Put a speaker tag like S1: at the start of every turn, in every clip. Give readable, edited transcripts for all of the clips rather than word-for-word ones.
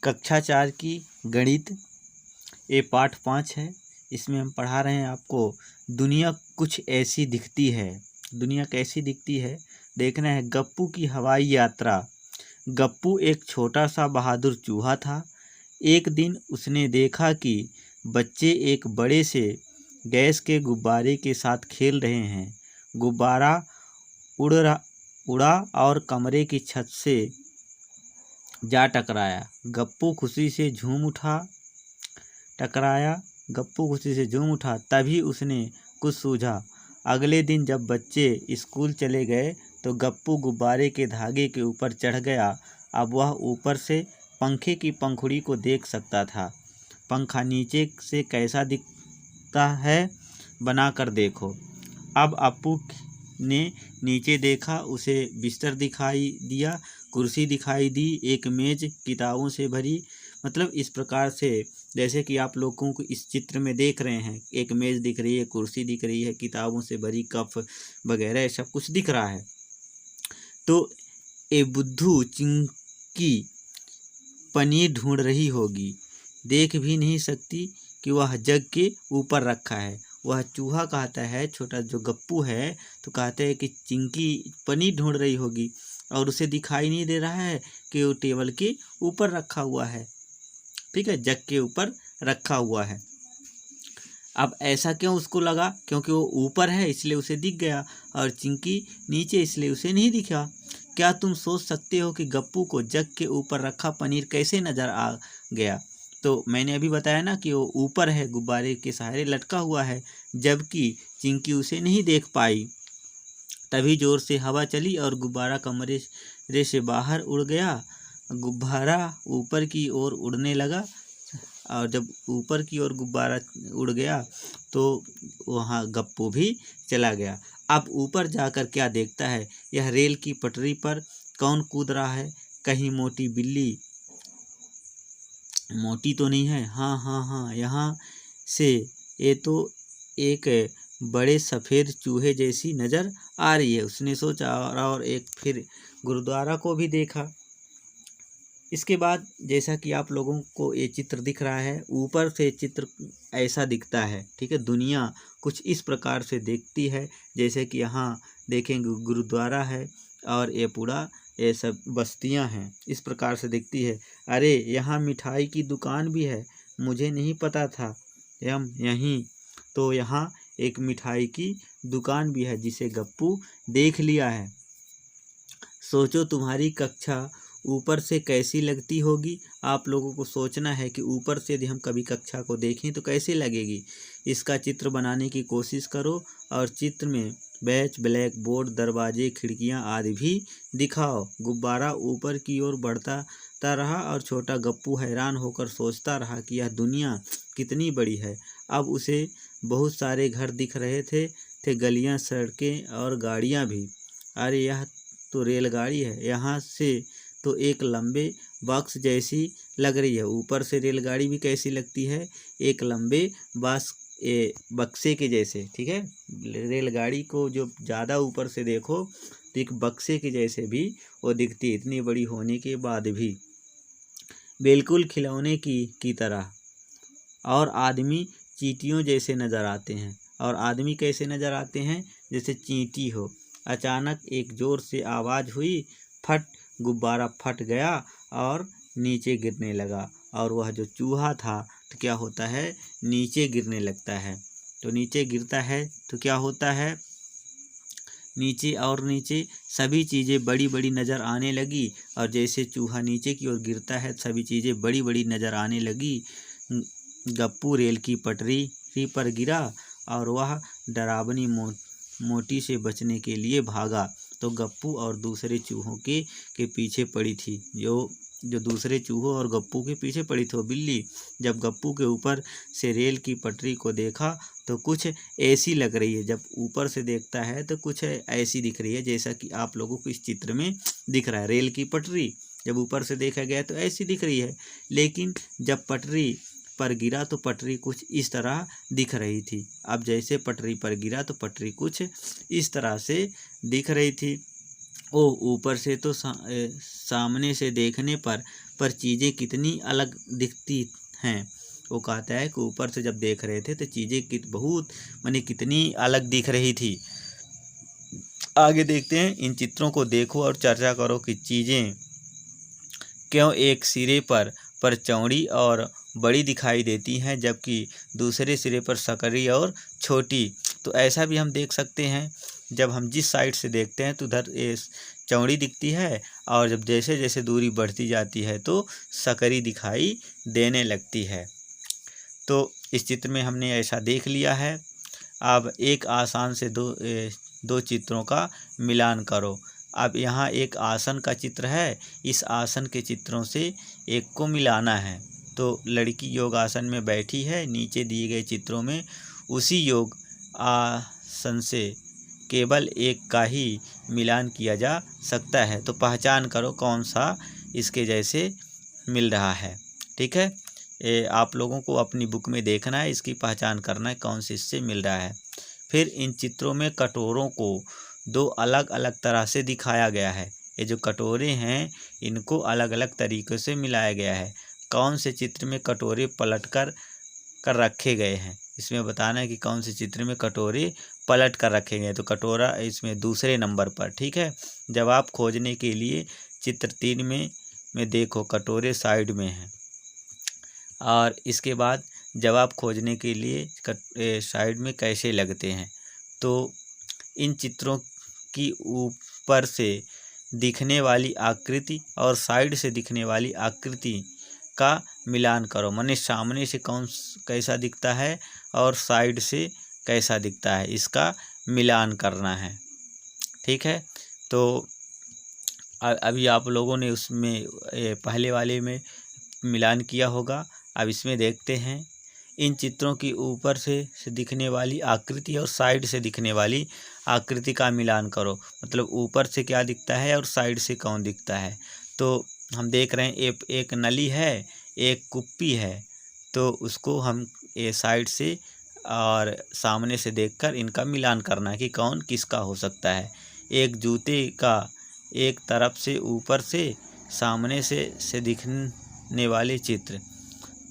S1: कक्षा 4 की गणित ये पाठ 5 है। इसमें हम पढ़ा रहे हैं आपको दुनिया कुछ ऐसी दिखती है। दुनिया कैसी दिखती है देखना है। गप्पू की हवाई यात्रा। गप्पू एक छोटा सा बहादुर चूहा था। एक दिन उसने देखा कि बच्चे एक बड़े से गैस के गुब्बारे के साथ खेल रहे हैं। गुब्बारा उड़ा और कमरे की छत से जा टकराया। गप्पू खुशी से झूम उठा। तभी उसने कुछ सूझा। अगले दिन जब बच्चे स्कूल चले गए तो गप्पू गुब्बारे के धागे के ऊपर चढ़ गया। अब वह ऊपर से पंखे की पंखुड़ी को देख सकता था। पंखा नीचे से कैसा दिखता है बना कर देखो। अब अप्पू ने नीचे देखा। उसे बिस्तर दिखाई दिया, कुर्सी दिखाई दी, एक मेज किताबों से भरी। मतलब इस प्रकार से जैसे कि आप लोगों को इस चित्र में देख रहे हैं, एक मेज दिख रही है, कुर्सी दिख रही है, किताबों से भरी कप वगैरह सब कुछ दिख रहा है। तो ए बुद्धू चिंकी पनीर ढूंढ रही होगी, देख भी नहीं सकती कि वह जग के ऊपर रखा है। वह चूहा कहता है, छोटा जो गप्पू है, तो कहते हैं कि चिंकी पनीर ढूंढ रही होगी और उसे दिखाई नहीं दे रहा है कि वो टेबल के ऊपर रखा हुआ है। ठीक है, जग के ऊपर रखा हुआ है। अब ऐसा क्यों उसको लगा? क्योंकि वो ऊपर है इसलिए उसे दिख गया और चिंकी नीचे इसलिए उसे नहीं दिखा। क्या तुम सोच सकते हो कि गप्पू को जग के ऊपर रखा पनीर कैसे नजर आ गया? तो मैंने अभी बताया ना कि वो ऊपर है, गुब्बारे के सहारे लटका हुआ है, जबकि चिंकी उसे नहीं देख पाई। तभी जोर से हवा चली और गुब्बारा कमरे से बाहर उड़ गया। गुब्बारा ऊपर की ओर उड़ने लगा और जब ऊपर की ओर गुब्बारा उड़ गया तो वहाँ गप्पू भी चला गया। अब ऊपर जाकर क्या देखता है? यह रेल की पटरी पर कौन कूद रहा है? कहीं मोटी बिल्ली? मोटी तो नहीं है। हाँ, यहाँ से ये तो एक बड़े सफ़ेद चूहे जैसी नज़र आ रही है, उसने सोचा। और एक फिर गुरुद्वारा को भी देखा। इसके बाद जैसा कि आप लोगों को ये चित्र दिख रहा है, ऊपर से चित्र ऐसा दिखता है। ठीक है, दुनिया कुछ इस प्रकार से दिखती है जैसे कि यहाँ देखेंगे गुरुद्वारा है और ये पूरा ये सब बस्तियाँ हैं, इस प्रकार से दिखती है। अरे यहाँ मिठाई की दुकान भी है, मुझे नहीं पता था हम यहीं। तो यहाँ एक मिठाई की दुकान भी है जिसे गप्पू देख लिया है। सोचो तुम्हारी कक्षा ऊपर से कैसी लगती होगी। आप लोगों को सोचना है कि ऊपर से यदि हम कभी कक्षा को देखें तो कैसे लगेगी। इसका चित्र बनाने की कोशिश करो और चित्र में बेंच, ब्लैक बोर्ड, दरवाजे, खिड़कियां आदि भी दिखाओ। गुब्बारा ऊपर की ओर बढ़ता रहा और छोटा गप्पू हैरान होकर सोचता रहा कि यह दुनिया कितनी बड़ी है। अब उसे बहुत सारे घर दिख रहे थे गलियां, सड़कें और गाड़ियां भी। अरे यह तो रेलगाड़ी है, यहाँ से तो एक लंबे बॉक्स जैसी लग रही है। ऊपर से रेलगाड़ी भी कैसी लगती है? एक लंबे बक्से के जैसे। ठीक है, रेलगाड़ी को जो ज़्यादा ऊपर से देखो तो एक बक्से के जैसे भी वो दिखती है, इतनी बड़ी होने के बाद भी, बिल्कुल खिलौने की तरह। और आदमी चींटियों जैसे नज़र आते हैं। और आदमी कैसे नज़र आते हैं? जैसे चींटी हो। अचानक एक ज़ोर से आवाज़ हुई, फट! गुब्बारा फट गया और नीचे गिरने लगा। और वह जो चूहा था तो क्या होता है? नीचे गिरने लगता है। तो नीचे गिरता है तो क्या होता है? नीचे और नीचे सभी चीज़ें बड़ी बड़ी नज़र आने लगी। और जैसे चूहा नीचे की ओर गिरता है सभी चीज़ें बड़ी बड़ी नज़र आने लगी। गप्पू रेल की पटरी पर गिरा और वह डरावनी मोटी से बचने के लिए भागा। तो गप्पू और दूसरे चूहों के पीछे पड़ी थी। जो दूसरे चूहों और गप्पू के पीछे पड़ी थी वो बिल्ली। जब गप्पू के ऊपर से रेल की पटरी को देखा तो कुछ ऐसी लग रही है। जब ऊपर से देखता है तो कुछ ऐसी दिख रही है जैसा कि आप लोगों को इस चित्र में दिख रहा है। रेल की पटरी जब ऊपर से देखा गया तो ऐसी दिख रही है, लेकिन जब पटरी पर गिरा तो पटरी कुछ इस तरह दिख रही थी। अब जैसे पटरी पर गिरा तो पटरी कुछ इस तरह से दिख रही थी। ऊपर से तो सामने से देखने पर पर चीज़ें कितनी अलग दिखती हैं। वो कहता है कि ऊपर से जब देख रहे थे तो चीज़ें बहुत माने कितनी अलग दिख रही थी। आगे देखते हैं, इन चित्रों को देखो और चर्चा करो कि चीज़ें क्यों एक सिरे पर चौड़ी और बड़ी दिखाई देती हैं जबकि दूसरे सिरे पर सकरी और छोटी। तो ऐसा भी हम देख सकते हैं, जब हम जिस साइड से देखते हैं तो उधर ये चौड़ी दिखती है और जब जैसे जैसे दूरी बढ़ती जाती है तो सकरी दिखाई देने लगती है। तो इस चित्र में हमने ऐसा देख लिया है। अब एक आसान से दो चित्रों का मिलान करो। अब यहाँ एक आसन का चित्र है, इस आसन के चित्रों से एक को मिलाना है। तो लड़की योग आसन में बैठी है, नीचे दिए गए चित्रों में उसी योग आसन से केवल एक का ही मिलान किया जा सकता है। तो पहचान करो कौन सा इसके जैसे मिल रहा है। ठीक है, ये आप लोगों को अपनी बुक में देखना है, इसकी पहचान करना है कौन से इससे मिल रहा है। फिर इन चित्रों में कटोरों को दो अलग अलग तरह से दिखाया गया है। ये जो कटोरे हैं इनको अलग अलग तरीक़ों से मिलाया गया है। कौन से चित्र में कटोरे पलट कर रखे गए हैं, इसमें बताना है कि कौन से चित्र में कटोरे पलट कर रखे गए। तो कटोरा इसमें दूसरे नंबर पर। ठीक है, जवाब खोजने के लिए चित्र 3 में देखो कटोरे साइड में हैं और इसके बाद जवाब खोजने के लिए साइड में कैसे लगते हैं। तो इन चित्रों की ऊपर से दिखने वाली आकृति और साइड से दिखने वाली आकृति का मिलान करो। माने सामने से कैसा दिखता है और साइड से कैसा दिखता है, इसका मिलान करना है। ठीक है, तो अभी आप लोगों ने उसमें पहले वाले में मिलान किया होगा। अब इसमें देखते हैं, इन चित्रों की ऊपर से दिखने वाली आकृति और साइड से दिखने वाली आकृति का मिलान करो। मतलब ऊपर से क्या दिखता है और साइड से कौन दिखता है। तो हम देख रहे हैं एक नली है, एक कुप्पी है, तो उसको हम साइड से और सामने से देखकर इनका मिलान करना है कि कौन किसका हो सकता है। एक जूते का एक तरफ से ऊपर से सामने से दिखने वाले चित्र,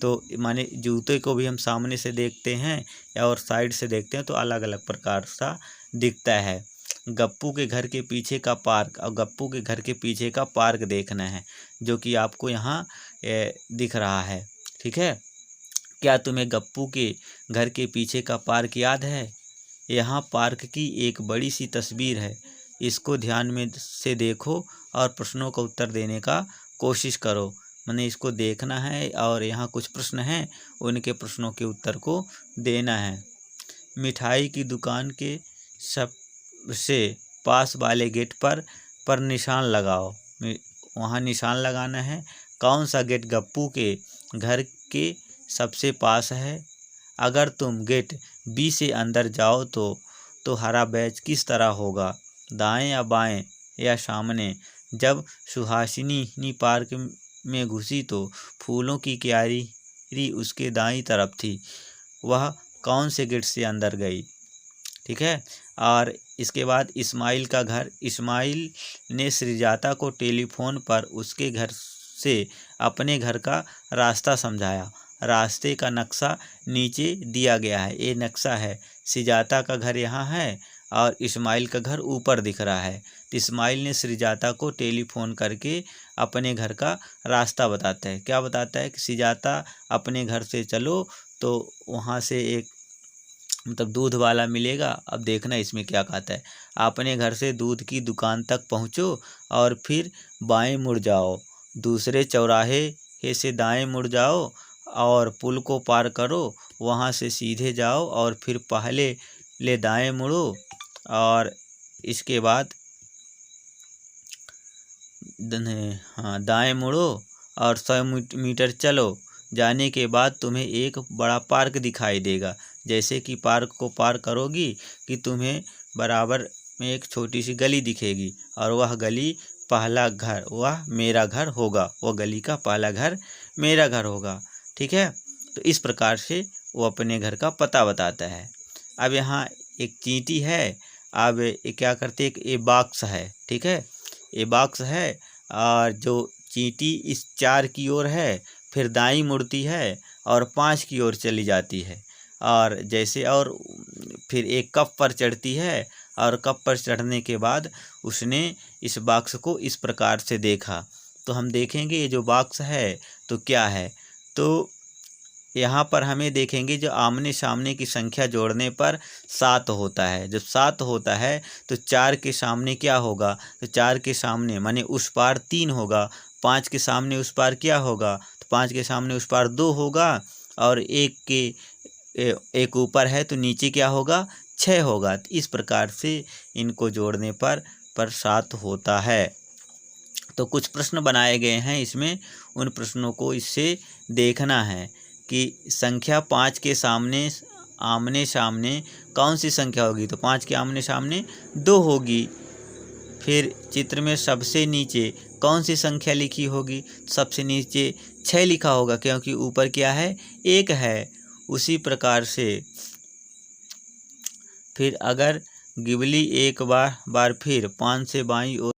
S1: तो माने जूते को भी हम सामने से देखते हैं या और साइड से देखते हैं तो अलग अलग प्रकार सा दिखता है। गप्पू के घर के पीछे का पार्क और गप्पू के घर के पीछे का पार्क देखना है, जो कि आपको यहाँ दिख रहा है। ठीक है, क्या तुम्हें गप्पू के घर के पीछे का पार्क याद है? यहाँ पार्क की एक बड़ी सी तस्वीर है, इसको ध्यान में से देखो और प्रश्नों का उत्तर देने का कोशिश करो। मैंने इसको देखना है और यहाँ कुछ प्रश्न हैं, उनके प्रश्नों के उत्तर को देना है। मिठाई की दुकान के सबसे पास वाले गेट पर निशान लगाओ। वहाँ निशान लगाना है। कौन सा गेट गप्पू के घर के सबसे पास है? अगर तुम गेट बी से अंदर जाओ तो हरा बैच किस तरह होगा, दाएं या बाएं या सामने? जब सुहासिनी पार्क में घुसी तो फूलों की क्यारी उसके दाईं तरफ थी, वह कौन से गेट से अंदर गई? ठीक है, और इसके बाद इस्माइल का घर। इस्माइल ने श्रीजाता को टेलीफोन पर उसके घर से अपने घर का रास्ता समझाया। रास्ते का नक्शा नीचे दिया गया है, ये नक्शा है। श्रीजाता का घर यहाँ है और इस्माइल का घर ऊपर दिख रहा है। तो इस्माइल ने श्रीजाता को टेलीफोन करके अपने घर का रास्ता बताता है। क्या बताता है कि श्रीजाता अपने घर से चलो, तो वहाँ से एक मतलब दूध वाला मिलेगा। अब देखना इसमें क्या कहता है। अपने घर से दूध की दुकान तक पहुँचो और फिर बाएं मुड़ जाओ, दूसरे चौराहे से दाएं मुड़ जाओ और पुल को पार करो, वहाँ से सीधे जाओ और फिर पहले दाएं मुड़ो और इसके बाद दाएं मुड़ो और 100 मीटर चलो। जाने के बाद तुम्हें एक बड़ा पार्क दिखाई देगा। जैसे कि पार्क को पार करोगी कि तुम्हें बराबर में एक छोटी सी गली दिखेगी और वह गली पहला घर वह मेरा घर होगा, वह गली का पहला घर मेरा घर होगा। ठीक है, तो इस प्रकार से वो अपने घर का पता बताता है। अब यहाँ एक चींटी है। अब ये क्या करते, एक ये बॉक्स है। ठीक है, ये बॉक्स है और जो चींटी इस 4 की ओर है, फिर दाईं मुड़ती है और 5 की ओर चली जाती है। और जैसे और फिर एक कप पर चढ़ती है और कप पर चढ़ने के बाद उसने इस बॉक्स को इस प्रकार से देखा। तो हम देखेंगे ये जो बॉक्स है तो क्या है, तो यहाँ पर हमें देखेंगे जो आमने सामने की संख्या जोड़ने पर 7 होता है। जब 7 होता है तो 4 के सामने क्या होगा, तो 4 के सामने माने उस पार 3 होगा, 5 के सामने उस पार क्या होगा, तो 5 के सामने उस पार 2 होगा, और एक ऊपर है तो नीचे क्या होगा, 6 होगा। तो इस प्रकार से इनको जोड़ने पर 7 होता है। तो कुछ प्रश्न बनाए गए हैं इसमें, उन प्रश्नों को इससे देखना है कि संख्या 5 के सामने आमने सामने कौन सी संख्या होगी, तो 5 के आमने सामने 2 होगी। फिर चित्र में सबसे नीचे कौन सी संख्या लिखी होगी, सबसे नीचे 6 लिखा होगा क्योंकि ऊपर क्या है, 1 है। उसी प्रकार से फिर अगर गिबली एक बार फिर 5 से बाईं ओर